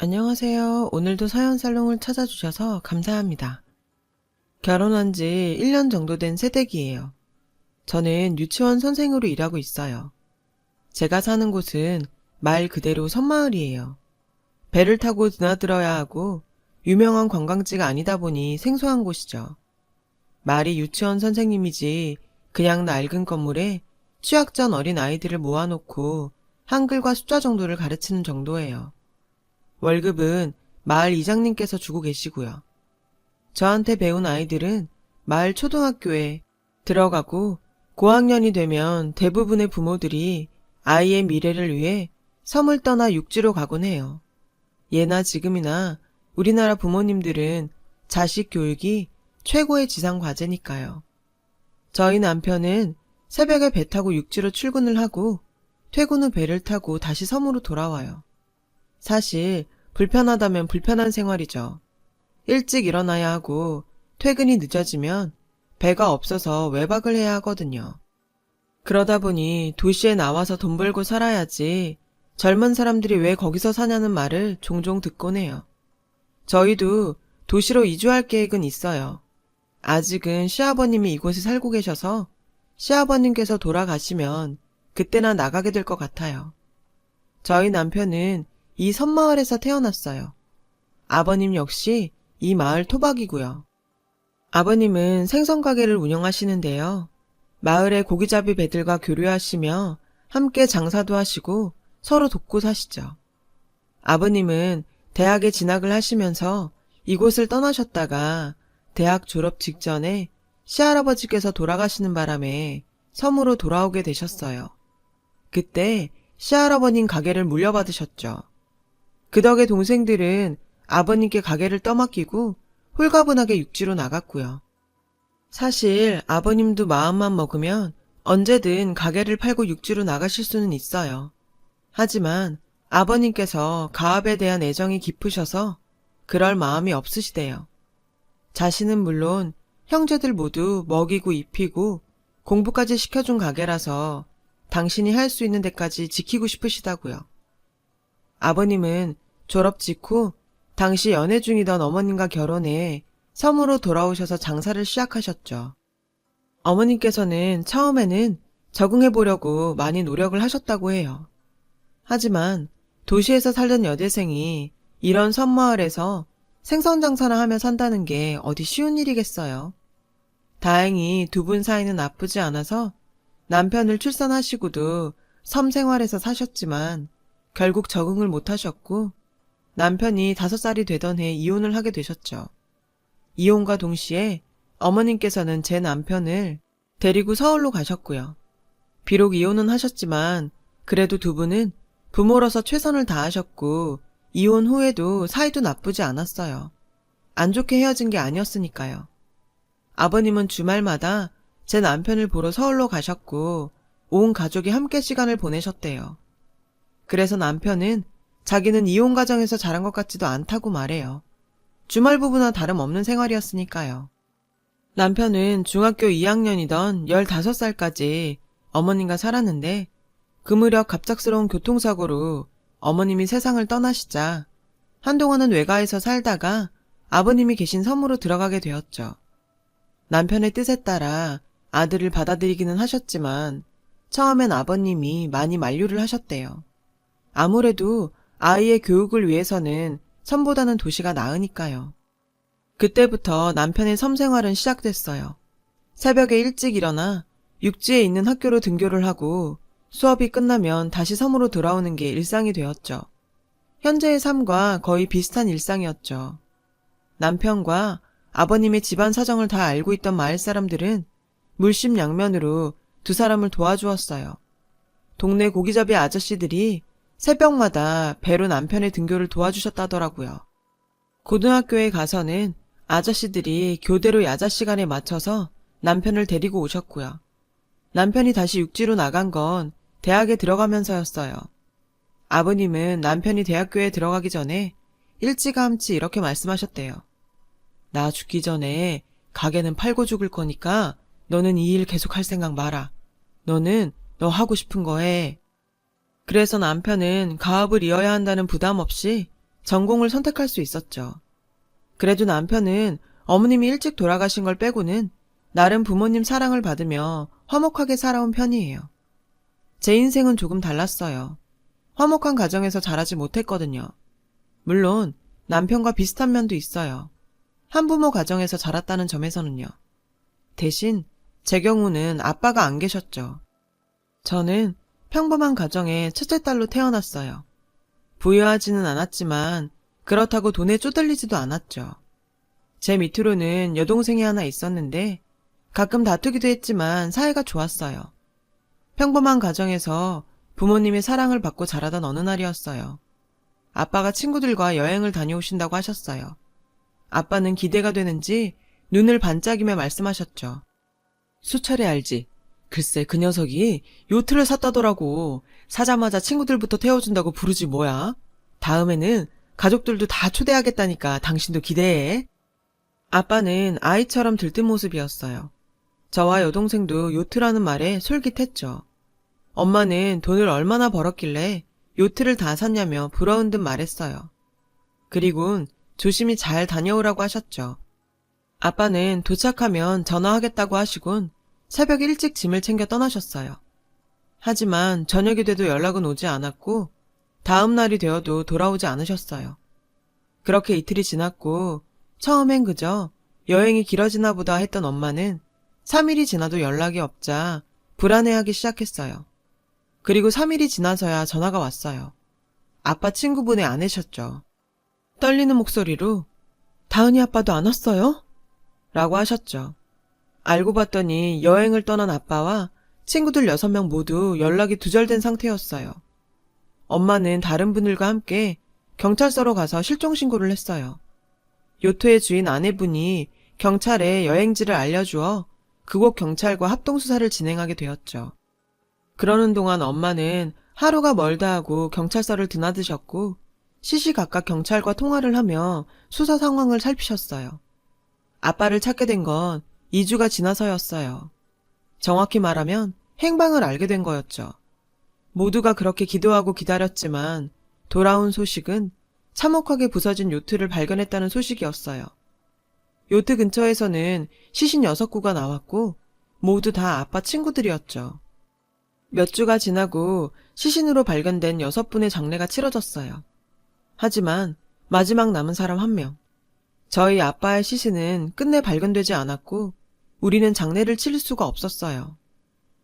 안녕하세요. 오늘도 사연살롱을 찾아주셔서 감사합니다. 결혼한 지 1년 정도 된 새댁이에요. 저는 유치원 선생으로 일하고 있어요. 제가 사는 곳은 말 그대로 섬마을이에요. 배를 타고 드나들어야 하고 유명한 관광지가 아니다 보니 생소한 곳이죠. 말이 유치원 선생님이지 그냥 낡은 건물에 취약전 어린 아이들을 모아놓고 한글과 숫자 정도를 가르치는 정도예요. 월급은 마을 이장님께서 주고 계시고요. 저한테 배운 아이들은 마을 초등학교에 들어가고 고학년이 되면 대부분의 부모들이 아이의 미래를 위해 섬을 떠나 육지로 가곤 해요. 예나 지금이나 우리나라 부모님들은 자식 교육이 최고의 지상 과제니까요. 저희 남편은 새벽에 배 타고 육지로 출근을 하고 퇴근 후 배를 타고 다시 섬으로 돌아와요. 사실 불편하다면 불편한 생활이죠. 일찍 일어나야 하고 퇴근이 늦어지면 배가 없어서 외박을 해야 하거든요. 그러다 보니 도시에 나와서 돈 벌고 살아야지 젊은 사람들이 왜 거기서 사냐는 말을 종종 듣곤 해요. 저희도 도시로 이주할 계획은 있어요. 아직은 시아버님이 이곳에 살고 계셔서 시아버님께서 돌아가시면 그때나 나가게 될 것 같아요. 저희 남편은 이 섬마을에서 태어났어요. 아버님 역시 이 마을 토박이고요. 아버님은 생선가게를 운영하시는데요. 마을의 고기잡이 배들과 교류하시며 함께 장사도 하시고 서로 돕고 사시죠. 아버님은 대학에 진학을 하시면서 이곳을 떠나셨다가 대학 졸업 직전에 시할아버지께서 돌아가시는 바람에 섬으로 돌아오게 되셨어요. 그때 시할아버님 가게를 물려받으셨죠. 그 덕에 동생들은 아버님께 가게를 떠맡기고 홀가분하게 육지로 나갔고요. 사실 아버님도 마음만 먹으면 언제든 가게를 팔고 육지로 나가실 수는 있어요. 하지만 아버님께서 가업에 대한 애정이 깊으셔서 그럴 마음이 없으시대요. 자신은 물론 형제들 모두 먹이고 입히고 공부까지 시켜준 가게라서 당신이 할 수 있는 데까지 지키고 싶으시다고요. 아버님은 졸업 직후 당시 연애 중이던 어머님과 결혼해 섬으로 돌아오셔서 장사를 시작하셨죠. 어머님께서는 처음에는 적응해보려고 많이 노력을 하셨다고 해요. 하지만 도시에서 살던 여대생이 이런 섬마을에서 생선 장사나 하며 산다는 게 어디 쉬운 일이겠어요. 다행히 두 분 사이는 나쁘지 않아서 남편을 출산하시고도 섬 생활에서 사셨지만 결국 적응을 못하셨고 남편이 5살이 되던 해 이혼을 하게 되셨죠. 이혼과 동시에 어머님께서는 제 남편을 데리고 서울로 가셨고요. 비록 이혼은 하셨지만 그래도 두 분은 부모로서 최선을 다하셨고 이혼 후에도 사이도 나쁘지 않았어요. 안 좋게 헤어진 게 아니었으니까요. 아버님은 주말마다 제 남편을 보러 서울로 가셨고 온 가족이 함께 시간을 보내셨대요. 그래서 남편은 자기는 이혼 가정에서 자란 것 같지도 않다고 말해요. 주말 부부나 다름없는 생활이었으니까요. 남편은 중학교 2학년이던 15살까지 어머님과 살았는데 그 무렵 갑작스러운 교통사고로 어머님이 세상을 떠나시자 한동안은 외가에서 살다가 아버님이 계신 섬으로 들어가게 되었죠. 남편의 뜻에 따라 아들을 받아들이기는 하셨지만 처음엔 아버님이 많이 만류를 하셨대요. 아무래도 아이의 교육을 위해서는 섬보다는 도시가 나으니까요. 그때부터 남편의 섬 생활은 시작됐어요. 새벽에 일찍 일어나 육지에 있는 학교로 등교를 하고 수업이 끝나면 다시 섬으로 돌아오는 게 일상이 되었죠. 현재의 삶과 거의 비슷한 일상이었죠. 남편과 아버님의 집안 사정을 다 알고 있던 마을 사람들은 물심양면으로 두 사람을 도와주었어요. 동네 고기잡이 아저씨들이 새벽마다 배로 남편의 등교를 도와주셨다더라고요. 고등학교에 가서는 아저씨들이 교대로 야자 시간에 맞춰서 남편을 데리고 오셨고요. 남편이 다시 육지로 나간 건 대학에 들어가면서였어요. 아버님은 남편이 대학교에 들어가기 전에 일찌감치 이렇게 말씀하셨대요. 나 죽기 전에 가게는 팔고 죽을 거니까 너는 이 일 계속 할 생각 마라. 너는 너 하고 싶은 거 해. 그래서 남편은 가업을 이어야 한다는 부담 없이 전공을 선택할 수 있었죠. 그래도 남편은 어머님이 일찍 돌아가신 걸 빼고는 나름 부모님 사랑을 받으며 화목하게 살아온 편이에요. 제 인생은 조금 달랐어요. 화목한 가정에서 자라지 못했거든요. 물론 남편과 비슷한 면도 있어요. 한부모 가정에서 자랐다는 점에서는요. 대신 제 경우는 아빠가 안 계셨죠. 저는 평범한 가정의 첫째 딸로 태어났어요. 부유하지는 않았지만 그렇다고 돈에 쪼들리지도 않았죠. 제 밑으로는 여동생이 하나 있었는데 가끔 다투기도 했지만 사이가 좋았어요. 평범한 가정에서 부모님의 사랑을 받고 자라던 어느 날이었어요. 아빠가 친구들과 여행을 다녀오신다고 하셨어요. 아빠는 기대가 되는지 눈을 반짝이며 말씀하셨죠. 수차례 알지? 글쎄 그 녀석이 요트를 샀다더라고. 사자마자 친구들부터 태워준다고 부르지 뭐야. 다음에는 가족들도 다 초대하겠다니까 당신도 기대해. 아빠는 아이처럼 들뜬 모습이었어요. 저와 여동생도 요트라는 말에 솔깃했죠. 엄마는 돈을 얼마나 벌었길래 요트를 다 샀냐며 부러운 듯 말했어요. 그리곤 조심히 잘 다녀오라고 하셨죠. 아빠는 도착하면 전화하겠다고 하시곤 새벽 일찍 짐을 챙겨 떠나셨어요. 하지만 저녁이 돼도 연락은 오지 않았고 다음 날이 되어도 돌아오지 않으셨어요. 그렇게 이틀이 지났고 처음엔 그저 여행이 길어지나 보다 했던 엄마는 3일이 지나도 연락이 없자 불안해하기 시작했어요. 그리고 3일이 지나서야 전화가 왔어요. 아빠 친구분의 아내셨죠. 떨리는 목소리로 다은이 아빠도 안 왔어요? 라고 하셨죠. 알고 봤더니 여행을 떠난 아빠와 친구들 6명 모두 연락이 두절된 상태였어요. 엄마는 다른 분들과 함께 경찰서로 가서 실종신고를 했어요. 요트의 주인 아내분이 경찰에 여행지를 알려주어 그곳 경찰과 합동수사를 진행하게 되었죠. 그러는 동안 엄마는 하루가 멀다 하고 경찰서를 드나드셨고 시시각각 경찰과 통화를 하며 수사 상황을 살피셨어요. 아빠를 찾게 된 건 2주가 지나서였어요. 정확히 말하면 행방을 알게 된 거였죠. 모두가 그렇게 기도하고 기다렸지만 돌아온 소식은 참혹하게 부서진 요트를 발견했다는 소식이었어요. 요트 근처에서는 시신 6구가 나왔고 모두 다 아빠 친구들이었죠. 몇 주가 지나고 시신으로 발견된 6분의 장례가 치러졌어요. 하지만 마지막 남은 사람 1명. 저희 아빠의 시신은 끝내 발견되지 않았고 우리는 장례를 치를 수가 없었어요.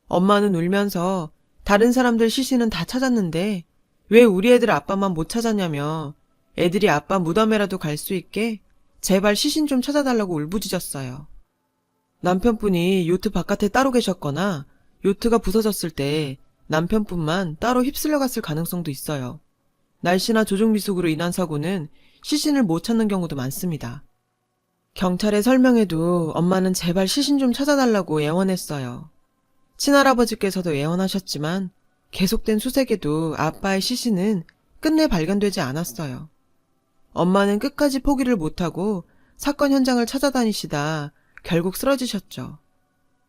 엄마는 울면서 다른 사람들 시신은 다 찾았는데 왜 우리 애들 아빠만 못 찾았냐며 애들이 아빠 무덤에라도 갈 수 있게 제발 시신 좀 찾아달라고 울부짖었어요. 남편분이 요트 바깥에 따로 계셨거나 요트가 부서졌을 때 남편분만 따로 휩쓸려 갔을 가능성도 있어요. 날씨나 조종미숙으로 인한 사고는 시신을 못 찾는 경우도 많습니다. 경찰에 설명해도 엄마는 제발 시신 좀 찾아달라고 애원했어요. 친할아버지께서도 애원하셨지만 계속된 수색에도 아빠의 시신은 끝내 발견되지 않았어요. 엄마는 끝까지 포기를 못하고 사건 현장을 찾아다니시다 결국 쓰러지셨죠.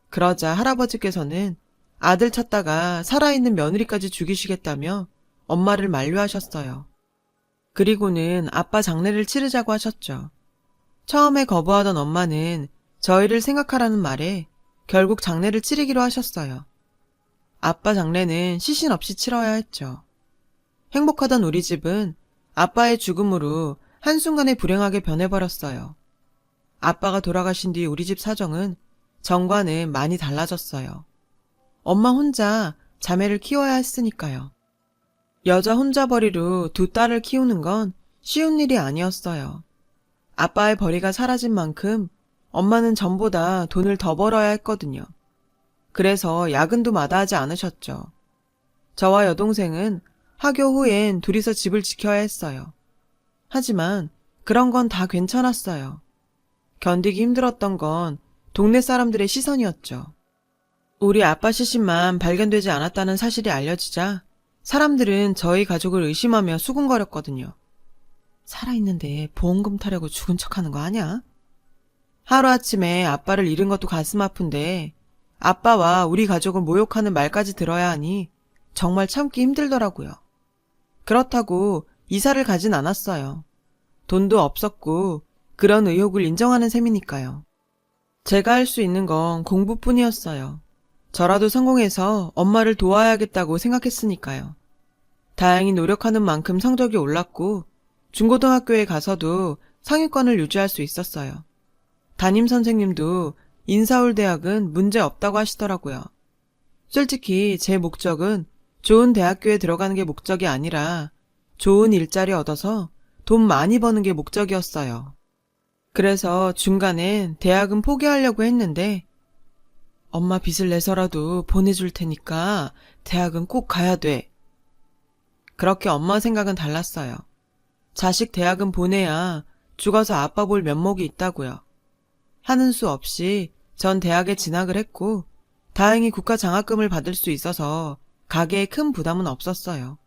그러자 할아버지께서는 아들 찾다가 살아있는 며느리까지 죽이시겠다며 엄마를 만류하셨어요. 그리고는 아빠 장례를 치르자고 하셨죠. 처음에 거부하던 엄마는 저희를 생각하라는 말에 결국 장례를 치르기로 하셨어요. 아빠 장례는 시신 없이 치러야 했죠. 행복하던 우리 집은 아빠의 죽음으로 한순간에 불행하게 변해버렸어요. 아빠가 돌아가신 뒤 우리 집 사정은 전과는 많이 달라졌어요. 엄마 혼자 자매를 키워야 했으니까요. 여자 혼자벌이로 2딸을 키우는 건 쉬운 일이 아니었어요. 아빠의 벌이가 사라진 만큼 엄마는 전보다 돈을 더 벌어야 했거든요. 그래서 야근도 마다하지 않으셨죠. 저와 여동생은 하교 후엔 둘이서 집을 지켜야 했어요. 하지만 그런 건 다 괜찮았어요. 견디기 힘들었던 건 동네 사람들의 시선이었죠. 우리 아빠 시신만 발견되지 않았다는 사실이 알려지자 사람들은 저희 가족을 의심하며 수군거렸거든요. 살아있는데 보험금 타려고 죽은 척하는 거 아냐? 하루아침에 아빠를 잃은 것도 가슴 아픈데 아빠와 우리 가족을 모욕하는 말까지 들어야 하니 정말 참기 힘들더라고요. 그렇다고 이사를 가진 않았어요. 돈도 없었고 그런 의혹을 인정하는 셈이니까요. 제가 할 수 있는 건 공부뿐이었어요. 저라도 성공해서 엄마를 도와야겠다고 생각했으니까요. 다행히 노력하는 만큼 성적이 올랐고 중고등학교에 가서도 상위권을 유지할 수 있었어요. 담임 선생님도 인서울대학은 문제 없다고 하시더라고요. 솔직히 제 목적은 좋은 대학교에 들어가는 게 목적이 아니라 좋은 일자리 얻어서 돈 많이 버는 게 목적이었어요. 그래서 중간엔 대학은 포기하려고 했는데 엄마 빚을 내서라도 보내줄 테니까 대학은 꼭 가야 돼. 그렇게 엄마 생각은 달랐어요. 자식 대학은 보내야 죽어서 아빠 볼 면목이 있다고요. 하는 수 없이 전 대학에 진학을 했고 다행히 국가 장학금을 받을 수 있어서 가게에 큰 부담은 없었어요.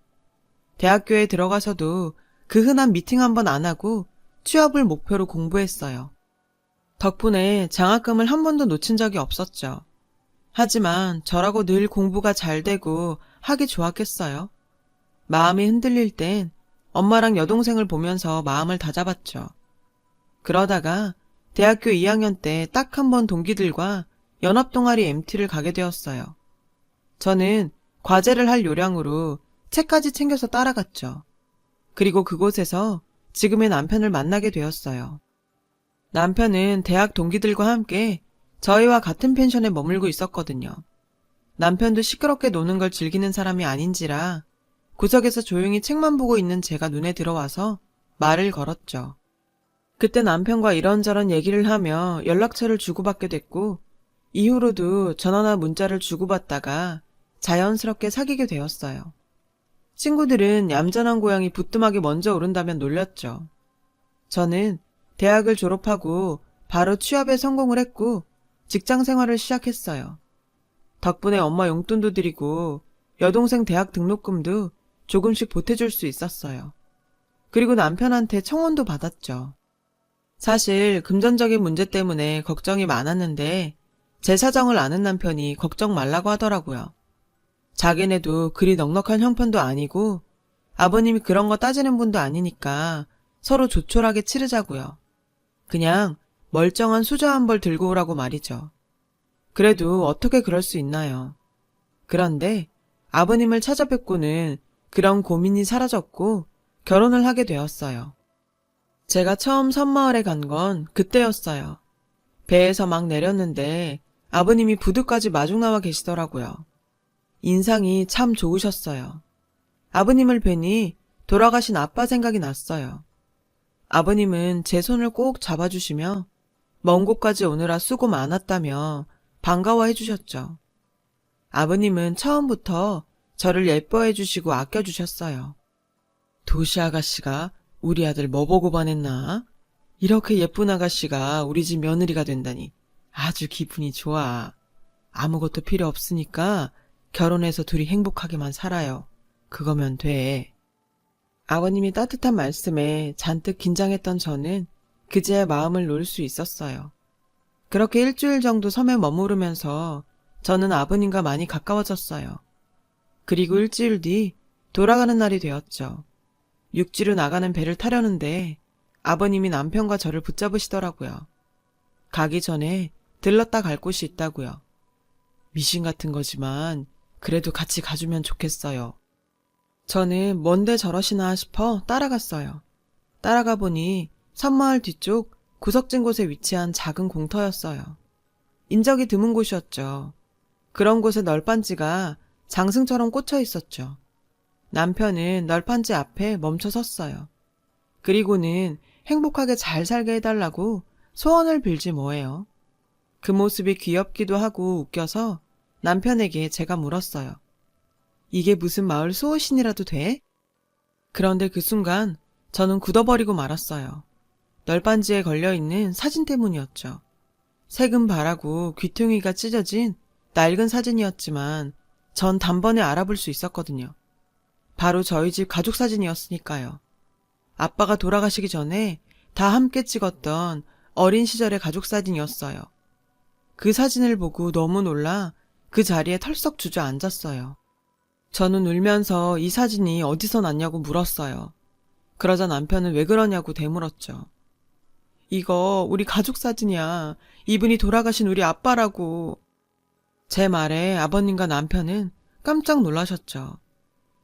대학교에 들어가서도 그 흔한 미팅 한 번 안 하고 취업을 목표로 공부했어요. 덕분에 장학금을 한 번도 놓친 적이 없었죠. 하지만 저라고 늘 공부가 잘 되고 하기 좋았겠어요. 마음이 흔들릴 땐 엄마랑 여동생을 보면서 마음을 다잡았죠. 그러다가 대학교 2학년 때 딱 한 번 동기들과 연합동아리 MT를 가게 되었어요. 저는 과제를 할 요량으로 책까지 챙겨서 따라갔죠. 그리고 그곳에서 지금의 남편을 만나게 되었어요. 남편은 대학 동기들과 함께 저희와 같은 펜션에 머물고 있었거든요. 남편도 시끄럽게 노는 걸 즐기는 사람이 아닌지라 구석에서 조용히 책만 보고 있는 제가 눈에 들어와서 말을 걸었죠. 그때 남편과 이런저런 얘기를 하며 연락처를 주고받게 됐고 이후로도 전화나 문자를 주고받다가 자연스럽게 사귀게 되었어요. 친구들은 얌전한 고양이 부뚜막이 먼저 오른다면 놀렸죠. 저는 대학을 졸업하고 바로 취업에 성공을 했고 직장 생활을 시작했어요. 덕분에 엄마 용돈도 드리고 여동생 대학 등록금도 조금씩 보태줄 수 있었어요. 그리고 남편한테 청혼도 받았죠. 사실 금전적인 문제 때문에 걱정이 많았는데 제 사정을 아는 남편이 걱정 말라고 하더라고요. 자기네도 그리 넉넉한 형편도 아니고 아버님이 그런 거 따지는 분도 아니니까 서로 조촐하게 치르자고요. 그냥 멀쩡한 수저 한 벌 들고 오라고 말이죠. 그래도 어떻게 그럴 수 있나요? 그런데 아버님을 찾아뵙고는 그런 고민이 사라졌고 결혼을 하게 되었어요. 제가 처음 섬마을에 간 건 그때였어요. 배에서 막 내렸는데 아버님이 부두까지 마중 나와 계시더라고요. 인상이 참 좋으셨어요. 아버님을 뵈니 돌아가신 아빠 생각이 났어요. 아버님은 제 손을 꼭 잡아주시며 먼 곳까지 오느라 수고 많았다며 반가워해 주셨죠. 아버님은 처음부터 저를 예뻐해 주시고 아껴 주셨어요. 도시 아가씨가 우리 아들 뭐 보고 반했나? 이렇게 예쁜 아가씨가 우리 집 며느리가 된다니 아주 기분이 좋아. 아무것도 필요 없으니까 결혼해서 둘이 행복하게만 살아요. 그거면 돼. 아버님이 따뜻한 말씀에 잔뜩 긴장했던 저는 그제야 마음을 놓을 수 있었어요. 그렇게 일주일 정도 섬에 머무르면서 저는 아버님과 많이 가까워졌어요. 그리고 일주일 뒤 돌아가는 날이 되었죠. 육지로 나가는 배를 타려는데 아버님이 남편과 저를 붙잡으시더라고요. 가기 전에 들렀다 갈 곳이 있다고요. 미신 같은 거지만 그래도 같이 가주면 좋겠어요. 저는 뭔데 저러시나 싶어 따라갔어요. 따라가 보니 섬마을 뒤쪽 구석진 곳에 위치한 작은 공터였어요. 인적이 드문 곳이었죠. 그런 곳에 널빤지가 장승처럼 꽂혀 있었죠. 남편은 널빤지 앞에 멈춰 섰어요. 그리고는 행복하게 잘 살게 해달라고 소원을 빌지 뭐예요. 그 모습이 귀엽기도 하고 웃겨서 남편에게 제가 물었어요. 이게 무슨 마을 수호신이라도 돼? 그런데 그 순간 저는 굳어버리고 말았어요. 널빤지에 걸려있는 사진 때문이었죠. 색은 바라고 귀퉁이가 찢어진 낡은 사진이었지만 전 단번에 알아볼 수 있었거든요. 바로 저희 집 가족 사진이었으니까요. 아빠가 돌아가시기 전에 다 함께 찍었던 어린 시절의 가족 사진이었어요. 그 사진을 보고 너무 놀라 그 자리에 털썩 주저앉았어요. 저는 울면서 이 사진이 어디서 났냐고 물었어요. 그러자 남편은 왜 그러냐고 되물었죠. 이거 우리 가족 사진이야. 이분이 돌아가신 우리 아빠라고. 제 말에 아버님과 남편은 깜짝 놀라셨죠.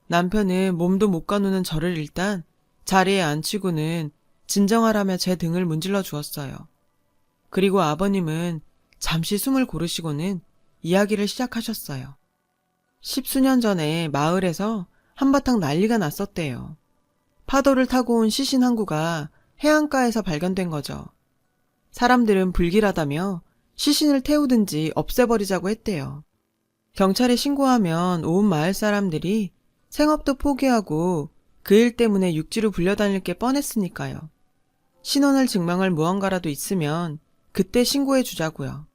남편은 몸도 못 가누는 저를 일단 자리에 앉히고는 진정하라며 제 등을 문질러 주었어요. 그리고 아버님은 잠시 숨을 고르시고는 이야기를 시작하셨어요. 10수년 전에 마을에서 한바탕 난리가 났었대요. 파도를 타고 온 시신 한 구가 해안가에서 발견된 거죠. 사람들은 불길하다며 시신을 태우든지 없애버리자고 했대요. 경찰에 신고하면 온 마을 사람들이 생업도 포기하고 그 일 때문에 육지로 불려다닐 게 뻔했으니까요. 신원을 증명할 무언가라도 있으면 그때 신고해 주자고요.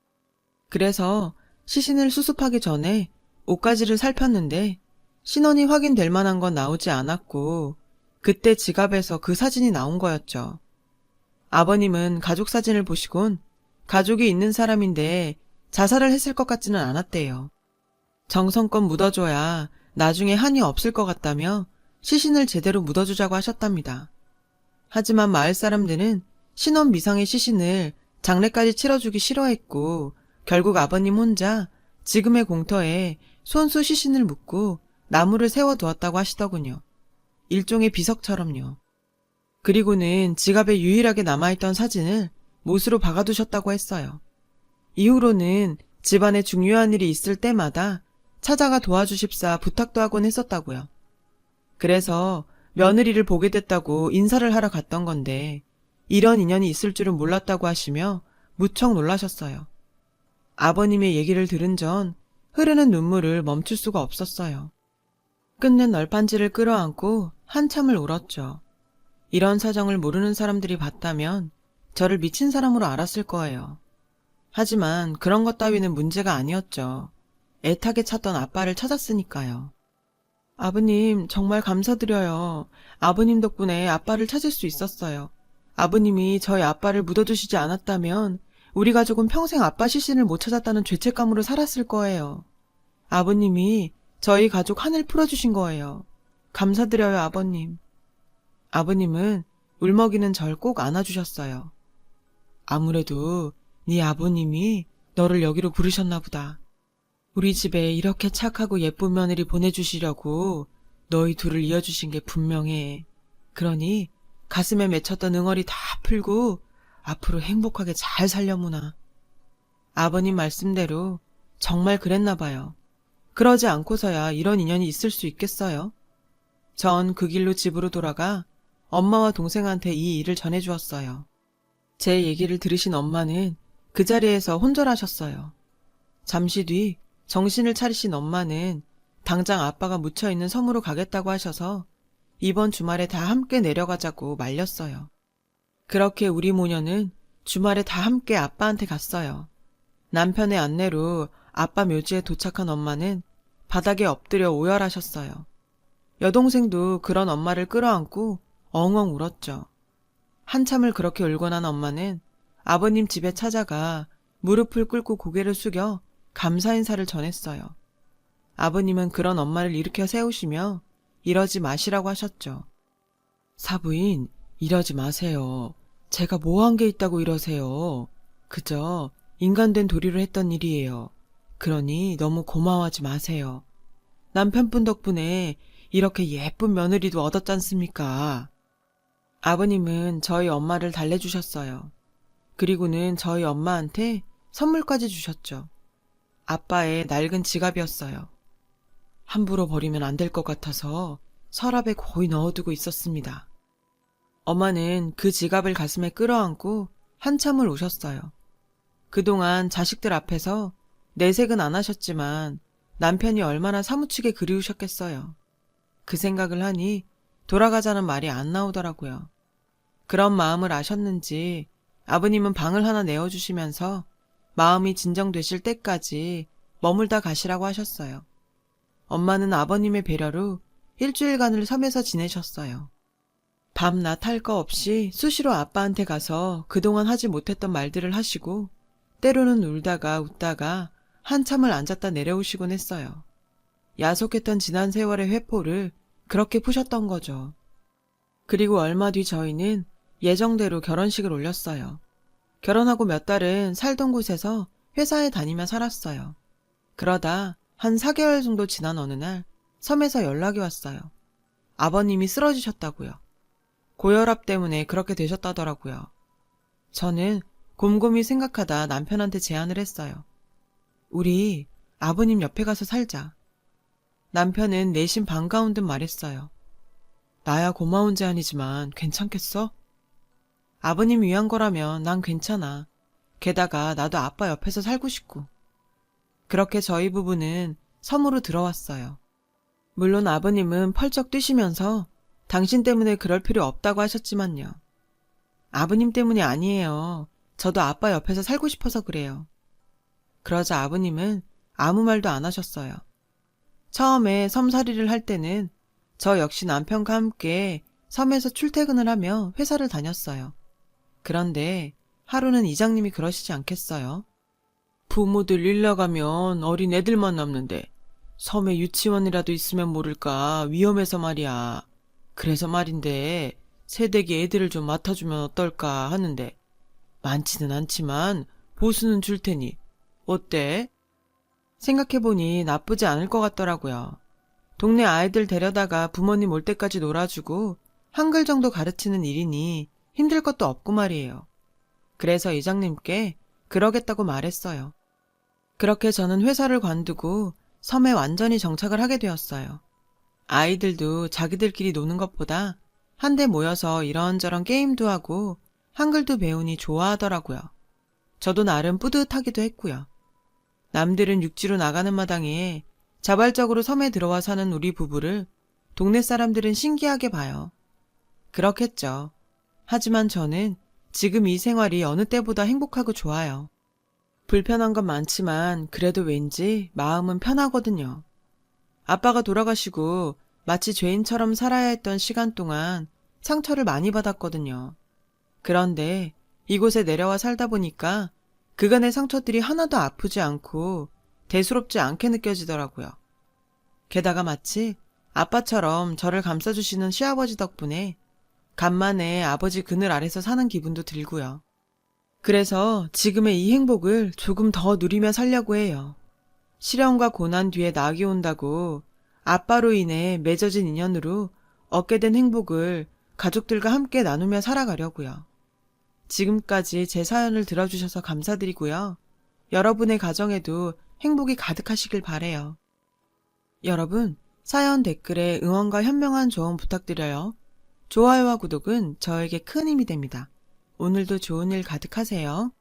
그래서 시신을 수습하기 전에 옷가지를 살폈는데 신원이 확인될 만한 건 나오지 않았고 그때 지갑에서 그 사진이 나온 거였죠. 아버님은 가족 사진을 보시곤 가족이 있는 사람인데 자살을 했을 것 같지는 않았대요. 정성껏 묻어줘야 나중에 한이 없을 것 같다며 시신을 제대로 묻어주자고 하셨답니다. 하지만 마을 사람들은 신원 미상의 시신을 장례까지 치러주기 싫어했고 결국 아버님 혼자 지금의 공터에 손수 시신을 묻고 나무를 세워두었다고 하시더군요. 일종의 비석처럼요. 그리고는 지갑에 유일하게 남아있던 사진을 못으로 박아두셨다고 했어요. 이후로는 집안에 중요한 일이 있을 때마다 찾아가 도와주십사 부탁도 하곤 했었다고요. 그래서 며느리를 보게 됐다고 인사를 하러 갔던 건데 이런 인연이 있을 줄은 몰랐다고 하시며 무척 놀라셨어요. 아버님의 얘기를 들은 전 흐르는 눈물을 멈출 수가 없었어요. 끝낸 널판지를 끌어안고 한참을 울었죠. 이런 사정을 모르는 사람들이 봤다면 저를 미친 사람으로 알았을 거예요. 하지만 그런 것 따위는 문제가 아니었죠. 애타게 찾던 아빠를 찾았으니까요. 아버님, 정말 감사드려요. 아버님 덕분에 아빠를 찾을 수 있었어요. 아버님이 저희 아빠를 묻어두시지 않았다면 우리 가족은 평생 아빠 시신을 못 찾았다는 죄책감으로 살았을 거예요. 아버님이 저희 가족 한을 풀어주신 거예요. 감사드려요, 아버님. 아버님은 울먹이는 절 꼭 안아주셨어요. 아무래도 네 아버님이 너를 여기로 부르셨나 보다. 우리 집에 이렇게 착하고 예쁜 며느리 보내주시려고 너희 둘을 이어주신 게 분명해. 그러니 가슴에 맺혔던 응어리 다 풀고 앞으로 행복하게 잘 살려무나. 아버님 말씀대로 정말 그랬나 봐요. 그러지 않고서야 이런 인연이 있을 수 있겠어요? 전 그 길로 집으로 돌아가 엄마와 동생한테 이 일을 전해주었어요. 제 얘기를 들으신 엄마는 그 자리에서 혼절하셨어요. 잠시 뒤 정신을 차리신 엄마는 당장 아빠가 묻혀있는 섬으로 가겠다고 하셔서 이번 주말에 다 함께 내려가자고 말렸어요. 그렇게 우리 모녀는 주말에 다 함께 아빠한테 갔어요. 남편의 안내로 아빠 묘지에 도착한 엄마는 바닥에 엎드려 오열하셨어요. 여동생도 그런 엄마를 끌어안고 엉엉 울었죠. 한참을 그렇게 울고 난 엄마는 아버님 집에 찾아가 무릎을 꿇고 고개를 숙여 감사 인사를 전했어요. 아버님은 그런 엄마를 일으켜 세우시며 이러지 마시라고 하셨죠. 사부인, 이러지 마세요. 제가 뭐 한 게 있다고 이러세요. 그저 인간된 도리로 했던 일이에요. 그러니 너무 고마워하지 마세요. 남편분 덕분에 이렇게 예쁜 며느리도 얻었잖습니까? 아버님은 저희 엄마를 달래주셨어요. 그리고는 저희 엄마한테 선물까지 주셨죠. 아빠의 낡은 지갑이었어요. 함부로 버리면 안 될 것 같아서 서랍에 고이 넣어두고 있었습니다. 엄마는 그 지갑을 가슴에 끌어안고 한참을 우셨어요. 그동안 자식들 앞에서 내색은 안 하셨지만 남편이 얼마나 사무치게 그리우셨겠어요. 그 생각을 하니 돌아가자는 말이 안 나오더라고요. 그런 마음을 아셨는지 아버님은 방을 하나 내어주시면서 마음이 진정되실 때까지 머물다 가시라고 하셨어요. 엄마는 아버님의 배려로 일주일간을 섬에서 지내셨어요. 밤낮 할 거 없이 수시로 아빠한테 가서 그동안 하지 못했던 말들을 하시고 때로는 울다가 웃다가 한참을 앉았다 내려오시곤 했어요. 야속했던 지난 세월의 회포를 그렇게 푸셨던 거죠. 그리고 얼마 뒤 저희는 예정대로 결혼식을 올렸어요. 결혼하고 몇 달은 살던 곳에서 회사에 다니며 살았어요. 그러다 한 4개월 정도 지난 어느 날 섬에서 연락이 왔어요. 아버님이 쓰러지셨다고요. 고혈압 때문에 그렇게 되셨다더라고요. 저는 곰곰이 생각하다 남편한테 제안을 했어요. 우리 아버님 옆에 가서 살자. 남편은 내심 반가운 듯 말했어요. 나야 고마운 제안이지만 괜찮겠어? 아버님 위한 거라면 난 괜찮아. 게다가 나도 아빠 옆에서 살고 싶고. 그렇게 저희 부부는 섬으로 들어왔어요. 물론 아버님은 펄쩍 뛰시면서 당신 때문에 그럴 필요 없다고 하셨지만요. 아버님 때문이 아니에요. 저도 아빠 옆에서 살고 싶어서 그래요. 그러자 아버님은 아무 말도 안 하셨어요. 처음에 섬살이를 할 때는 저 역시 남편과 함께 섬에서 출퇴근을 하며 회사를 다녔어요. 그런데 하루는 이장님이 그러시지 않겠어요? 부모들 일 나가면 어린 애들만 남는데 섬에 유치원이라도 있으면 모를까 위험해서 말이야. 그래서 말인데 새댁이 애들을 좀 맡아주면 어떨까 하는데 많지는 않지만 보수는 줄 테니 어때? 생각해보니 나쁘지 않을 것 같더라고요. 동네 아이들 데려다가 부모님 올 때까지 놀아주고 한글 정도 가르치는 일이니 힘들 것도 없고 말이에요. 그래서 이장님께 그러겠다고 말했어요. 그렇게 저는 회사를 관두고 섬에 완전히 정착을 하게 되었어요. 아이들도 자기들끼리 노는 것보다 한데 모여서 이런저런 게임도 하고 한글도 배우니 좋아하더라고요. 저도 나름 뿌듯하기도 했고요. 남들은 육지로 나가는 마당에 자발적으로 섬에 들어와 사는 우리 부부를 동네 사람들은 신기하게 봐요. 그렇겠죠. 하지만 저는 지금 이 생활이 어느 때보다 행복하고 좋아요. 불편한 건 많지만 그래도 왠지 마음은 편하거든요. 아빠가 돌아가시고 마치 죄인처럼 살아야 했던 시간 동안 상처를 많이 받았거든요. 그런데 이곳에 내려와 살다 보니까 그간의 상처들이 하나도 아프지 않고 대수롭지 않게 느껴지더라고요. 게다가 마치 아빠처럼 저를 감싸주시는 시아버지 덕분에 간만에 아버지 그늘 아래서 사는 기분도 들고요. 그래서 지금의 이 행복을 조금 더 누리며 살려고 해요. 시련과 고난 뒤에 낙이 온다고 아빠로 인해 맺어진 인연으로 얻게 된 행복을 가족들과 함께 나누며 살아가려고요. 지금까지 제 사연을 들어주셔서 감사드리고요. 여러분의 가정에도 행복이 가득하시길 바래요. 여러분, 사연 댓글에 응원과 현명한 조언 부탁드려요. 좋아요와 구독은 저에게 큰 힘이 됩니다. 오늘도 좋은 일 가득하세요.